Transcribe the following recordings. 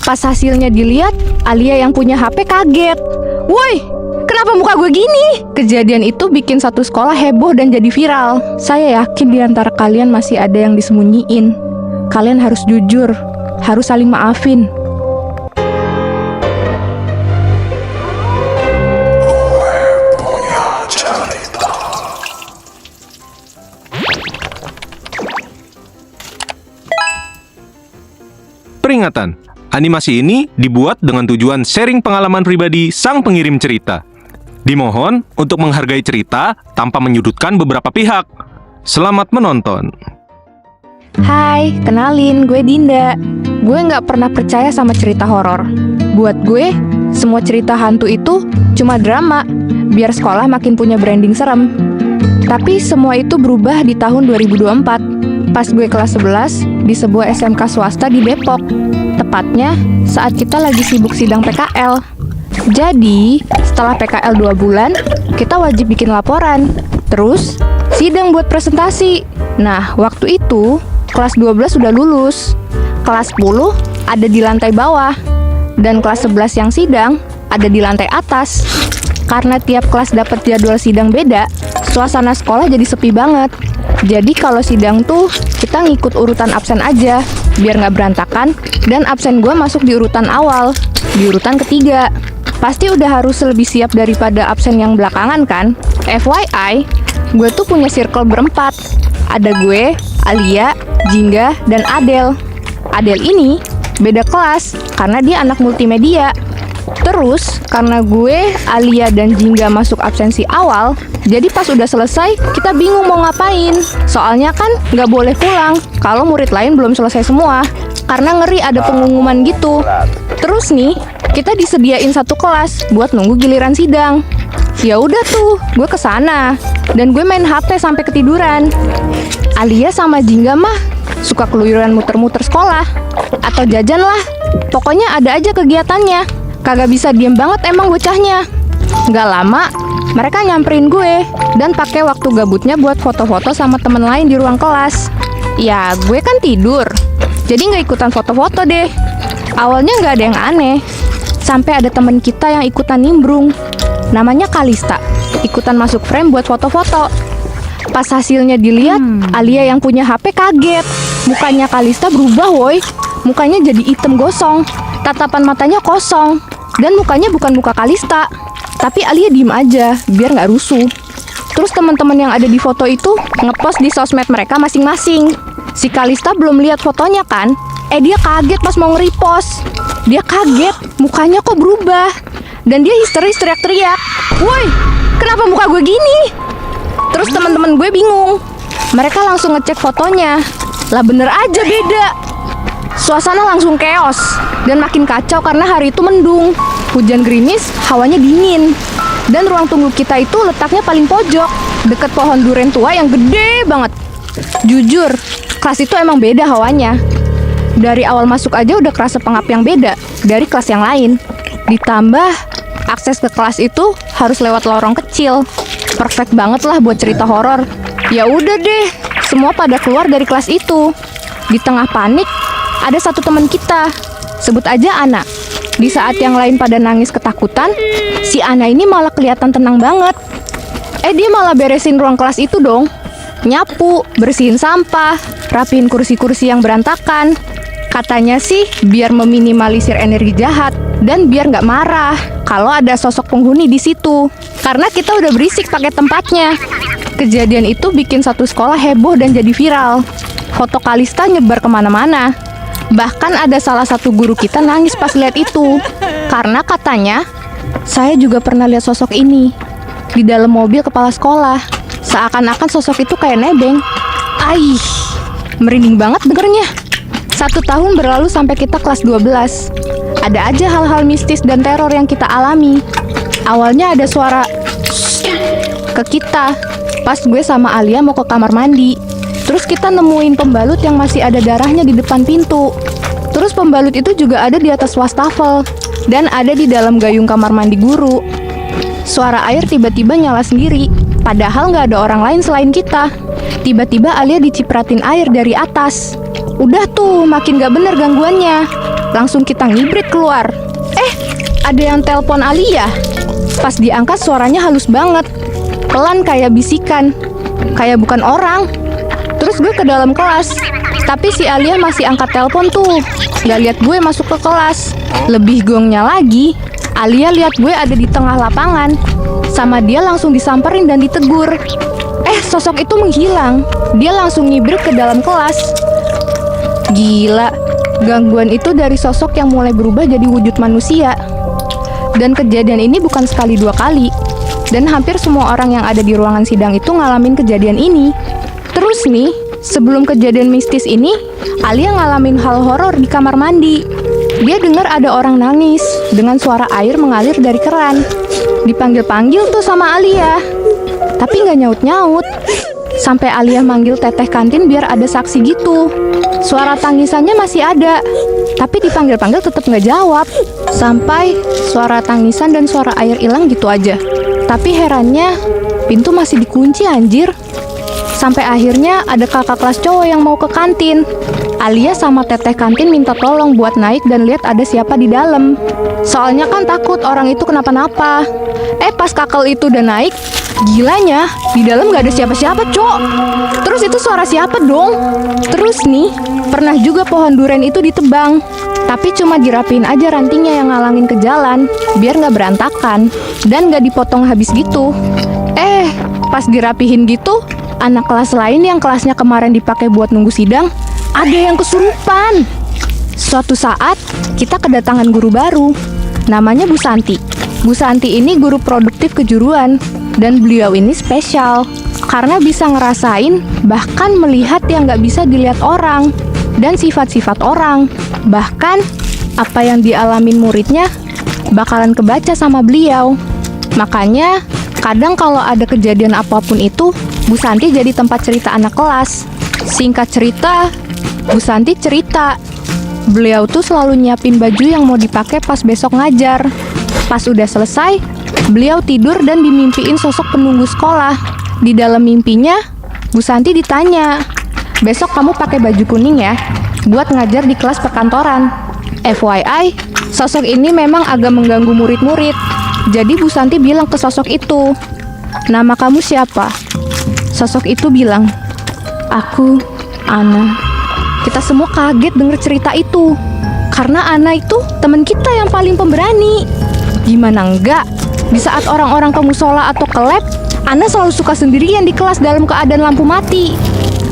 Pas hasilnya dilihat, Alia yang punya HP kaget. Woi, kenapa muka gue gini? Kejadian itu bikin satu sekolah heboh dan jadi viral. Saya yakin di antara kalian masih ada yang disembunyiin. Kalian harus jujur, harus saling maafin. Peringatan, animasi ini dibuat dengan tujuan sharing pengalaman pribadi sang pengirim cerita. Dimohon untuk menghargai cerita tanpa menyudutkan beberapa pihak. Selamat menonton. Hai, kenalin, gue Dinda. Gue nggak pernah percaya sama cerita horor. Buat gue, semua cerita hantu itu cuma drama, biar sekolah makin punya branding serem. Tapi semua itu berubah di tahun 2024. Pas gue kelas 11 di sebuah SMK swasta di Depok. Tepatnya saat kita lagi sibuk sidang PKL. Jadi, setelah PKL 2 bulan, kita wajib bikin laporan. Terus, sidang buat presentasi. Nah, waktu itu, kelas 12 sudah lulus. Kelas 10 ada di lantai bawah. Dan kelas 11 yang sidang ada di lantai atas. Karena tiap kelas dapat jadwal sidang beda, suasana sekolah jadi sepi banget. Jadi kalau sidang tuh, kita ngikut urutan absen aja, biar nggak berantakan, dan absen gue masuk di urutan awal, di urutan ketiga. Pasti udah harus lebih siap daripada absen yang belakangan kan? FYI, gue tuh punya circle berempat. Ada gue, Alia, Jingga, dan Adel. Adel ini beda kelas, karena dia anak multimedia. Terus, karena gue, Alia, dan Jingga masuk absensi awal, jadi pas udah selesai, kita bingung mau ngapain. Soalnya kan nggak boleh pulang kalau murid lain belum selesai semua. Karena ngeri ada pengumuman gitu. Terus nih, kita disediain satu kelas buat nunggu giliran sidang. Ya udah tuh, gue kesana. Dan gue main HP sampai ketiduran. Alia sama Jingga mah suka keluyuran muter-muter sekolah. Atau jajan lah. Pokoknya ada aja kegiatannya. Kagak bisa diem banget emang bocahnya. Nggak lama, mereka nyamperin gue dan pakai waktu gabutnya buat foto-foto sama temen lain di ruang kelas. Ya, gue kan tidur, jadi nggak ikutan foto-foto deh. Awalnya nggak ada yang aneh, sampai ada temen kita yang ikutan nimbrung. Namanya Kalista, ikutan masuk frame buat foto-foto. Pas hasilnya dilihat, Alia yang punya HP kaget. Mukanya Kalista berubah woy, mukanya jadi hitam gosong, tatapan matanya kosong. Dan mukanya bukan muka Kalista, tapi Alia diem aja, biar nggak rusuh. Terus teman-teman yang ada di foto itu ngepost di sosmed mereka masing-masing. Si Kalista belum lihat fotonya kan? Dia kaget pas mau nge-repost. Dia kaget, mukanya kok berubah. Dan dia histeris teriak-teriak. Woi, kenapa muka gue gini? Terus teman-teman gue bingung. Mereka langsung ngecek fotonya. Lah bener aja beda. Suasana langsung chaos dan makin kacau karena hari itu mendung. Hujan gerimis, hawanya dingin. Dan ruang tunggu kita itu letaknya paling pojok, deket pohon duren tua yang gede banget. Jujur, kelas itu emang beda hawanya. Dari awal masuk aja udah kerasa pengap yang beda dari kelas yang lain. Ditambah, akses ke kelas itu harus lewat lorong kecil. Perfect banget lah buat cerita horor. Ya udah deh, semua pada keluar dari kelas itu. Di tengah panik, ada satu teman kita, sebut aja Ana. Di saat yang lain pada nangis ketakutan, si Ana ini malah kelihatan tenang banget. Dia malah beresin ruang kelas itu dong. Nyapu, bersihin sampah, rapihin kursi-kursi yang berantakan. Katanya sih biar meminimalisir energi jahat dan biar nggak marah kalau ada sosok penghuni di situ. Karena kita udah berisik pakai tempatnya. Kejadian itu bikin satu sekolah heboh dan jadi viral. Foto Kalista nyebar kemana-mana. Bahkan ada salah satu guru kita nangis pas lihat itu. Karena katanya, saya juga pernah lihat sosok ini di dalam mobil kepala sekolah. Seakan-akan sosok itu kayak nebeng. Aih, merinding banget dengernya. 1 tahun berlalu sampai kita kelas 12. Ada aja hal-hal mistis dan teror yang kita alami. Awalnya ada suara ke kita pas gue sama Alia mau ke kamar mandi. Terus kita nemuin pembalut yang masih ada darahnya di depan pintu. Terus pembalut itu juga ada di atas wastafel dan ada di dalam gayung kamar mandi guru. Suara air tiba-tiba nyala sendiri, padahal nggak ada orang lain selain kita. Tiba-tiba Alia dicipratin air dari atas. Udah tuh, makin gak bener gangguannya. langsung kita ngibrit keluar. Ada yang telepon Alia. Pas diangkat suaranya halus banget, pelan kayak bisikan, kayak bukan orang. Terus gue ke dalam kelas, tapi si Alia masih angkat telepon tuh, gak lihat gue masuk ke kelas. Lebih gongnya lagi, Alia lihat gue ada di tengah lapangan. Sama dia langsung disamperin dan ditegur. Sosok itu menghilang. Dia langsung ngibrit ke dalam kelas. Gila, gangguan itu dari sosok yang mulai berubah jadi wujud manusia. Dan kejadian ini bukan sekali dua kali. Dan hampir semua orang yang ada di ruangan sidang itu ngalamin kejadian ini. Terus nih, sebelum kejadian mistis ini, Alia ngalamin hal horor di kamar mandi. Dia dengar ada orang nangis dengan suara air mengalir dari keran. Dipanggil-panggil tuh sama Alia, tapi nggak nyaut-nyaut. Sampai Alia manggil teteh kantin biar ada saksi gitu. Suara tangisannya masih ada, tapi dipanggil-panggil tetap nggak jawab. Sampai suara tangisan dan suara air hilang gitu aja. Tapi herannya, pintu masih dikunci anjir. Sampai akhirnya ada kakak kelas cowok yang mau ke kantin. Alia sama teteh kantin minta tolong buat naik dan lihat ada siapa di dalam. Soalnya kan takut orang itu kenapa-napa. Pas kakak itu udah naik, gilanya di dalam gak ada siapa-siapa, Cok. Terus itu suara siapa dong? Terus nih, pernah juga pohon duren itu ditebang, tapi cuma dirapiin aja rantingnya yang ngalangin ke jalan, biar gak berantakan dan gak dipotong habis gitu. Pas dirapihin gitu, anak kelas lain yang kelasnya kemarin dipakai buat nunggu sidang, ada yang kesurupan. Suatu saat, kita kedatangan guru baru. Namanya Bu Santi. Bu Santi ini guru produktif kejuruan. Dan beliau ini spesial karena bisa ngerasain, bahkan melihat yang gak bisa dilihat orang. Dan sifat-sifat orang. Bahkan, apa yang dialamin muridnya bakalan kebaca sama beliau. Makanya, kadang kalau ada kejadian apapun itu, Bu Santi jadi tempat cerita anak kelas. Singkat cerita, Bu Santi cerita, beliau tuh selalu nyiapin baju yang mau dipakai pas besok ngajar. Pas udah selesai, beliau tidur dan dimimpiin sosok penunggu sekolah. Di dalam mimpinya, Bu Santi ditanya, besok kamu pakai baju kuning ya, buat ngajar di kelas perkantoran. FYI, sosok ini memang agak mengganggu murid-murid. Jadi Bu Santi bilang ke sosok itu, nama kamu siapa? Sosok itu bilang, aku Ana. Kita semua kaget denger cerita itu, karena Ana itu teman kita yang paling pemberani. Gimana enggak, di saat orang-orang ke musola atau ke lab, Ana selalu suka sendirian di kelas dalam keadaan lampu mati.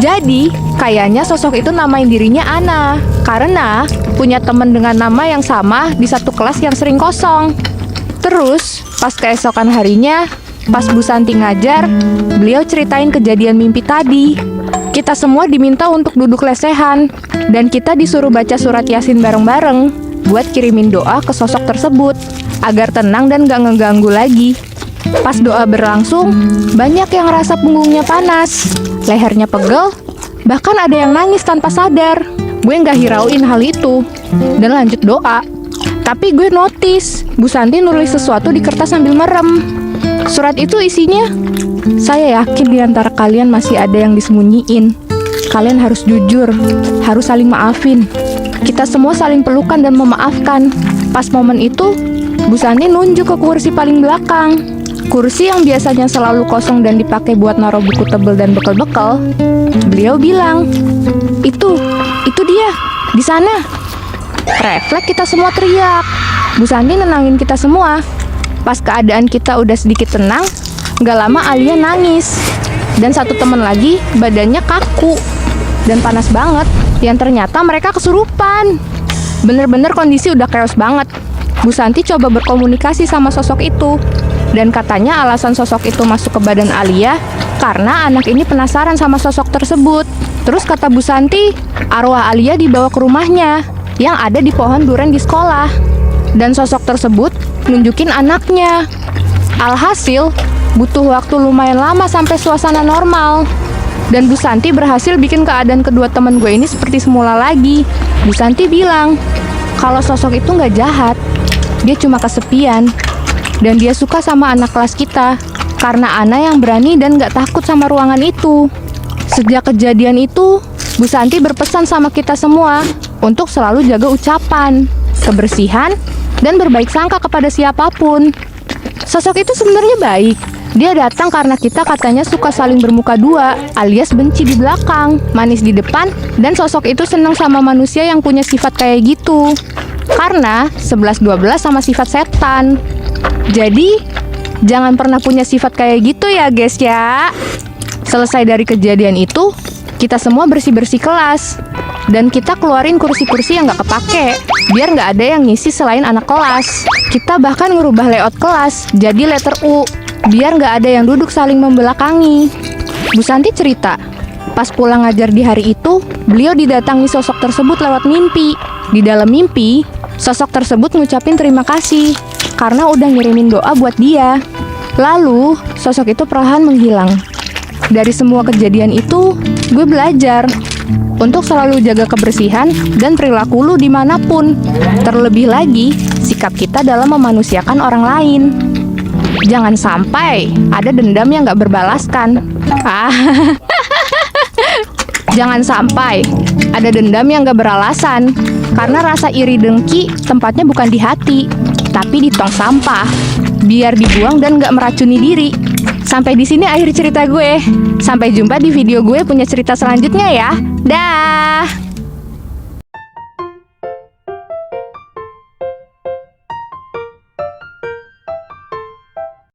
Jadi, kayaknya sosok itu namain dirinya Ana, karena punya teman dengan nama yang sama di satu kelas yang sering kosong. Terus, pas keesokan harinya, pas Bu Santi ngajar, beliau ceritain kejadian mimpi tadi. Kita semua diminta untuk duduk lesehan, dan kita disuruh baca surat Yasin bareng-bareng buat kirimin doa ke sosok tersebut, agar tenang dan gak ngeganggu lagi. Pas doa berlangsung, banyak yang ngerasa punggungnya panas, lehernya pegel, bahkan ada yang nangis tanpa sadar. Gue gak hirauin hal itu, dan lanjut doa. Tapi gue notice, Bu Santi nulis sesuatu di kertas sambil merem. Surat itu isinya, saya yakin di antara kalian masih ada yang disembunyiin. Kalian harus jujur, harus saling maafin. Kita semua saling pelukan dan memaafkan. Pas momen itu, Bu Santi nunjuk ke kursi paling belakang. Kursi yang biasanya selalu kosong dan dipakai buat naruh buku tebel dan bekal-bekal. Beliau bilang, itu dia, di sana. Refleks kita semua teriak. Bu Santi nenangin kita semua. Pas keadaan kita udah sedikit tenang, gak lama Alia nangis. Dan satu teman lagi badannya kaku dan panas banget. Yang ternyata mereka kesurupan. Bener-bener kondisi udah chaos banget. Bu Santi coba berkomunikasi sama sosok itu. Dan katanya alasan sosok itu masuk ke badan Alia karena anak ini penasaran sama sosok tersebut. Terus kata Bu Santi, arwah Alia dibawa ke rumahnya yang ada di pohon duren di sekolah. Dan sosok tersebut nunjukin anaknya. Alhasil, butuh waktu lumayan lama sampai suasana normal. Dan Bu Santi berhasil bikin keadaan kedua teman gue ini seperti semula lagi. Bu Santi bilang, kalau sosok itu nggak jahat, dia cuma kesepian. Dan dia suka sama anak kelas kita, karena Ana yang berani dan nggak takut sama ruangan itu. Sejak kejadian itu, Bu Santi berpesan sama kita semua untuk selalu jaga ucapan, kebersihan, dan berbaik sangka kepada siapapun. Sosok itu sebenarnya baik. Dia datang karena kita katanya suka saling bermuka dua, alias benci di belakang, manis di depan, dan sosok itu senang sama manusia yang punya sifat kayak gitu. Karena 11-12 sama sifat setan. Jadi, jangan pernah punya sifat kayak gitu ya guys ya. Selesai dari kejadian itu, kita semua bersih-bersih kelas. Dan kita keluarin kursi-kursi yang gak kepake, biar gak ada yang ngisi selain anak kelas. Kita bahkan ngerubah layout kelas, jadi letter U, biar gak ada yang duduk saling membelakangi. Bu Santi cerita, pas pulang ngajar di hari itu, beliau didatangi sosok tersebut lewat mimpi. Di dalam mimpi, sosok tersebut ngucapin terima kasih, karena udah ngirimin doa buat dia. Lalu, sosok itu perlahan menghilang. Dari semua kejadian itu, gue belajar untuk selalu jaga kebersihan dan perilaku lu dimanapun. Terlebih lagi, sikap kita dalam memanusiakan orang lain. Jangan sampai ada dendam yang gak berbalaskan. Jangan sampai ada dendam yang gak beralasan. Karena rasa iri dengki tempatnya bukan di hati, tapi di tong sampah. Biar dibuang dan gak meracuni diri. Sampai di sini akhir cerita gue. Sampai jumpa di video gue punya cerita selanjutnya ya. Dah.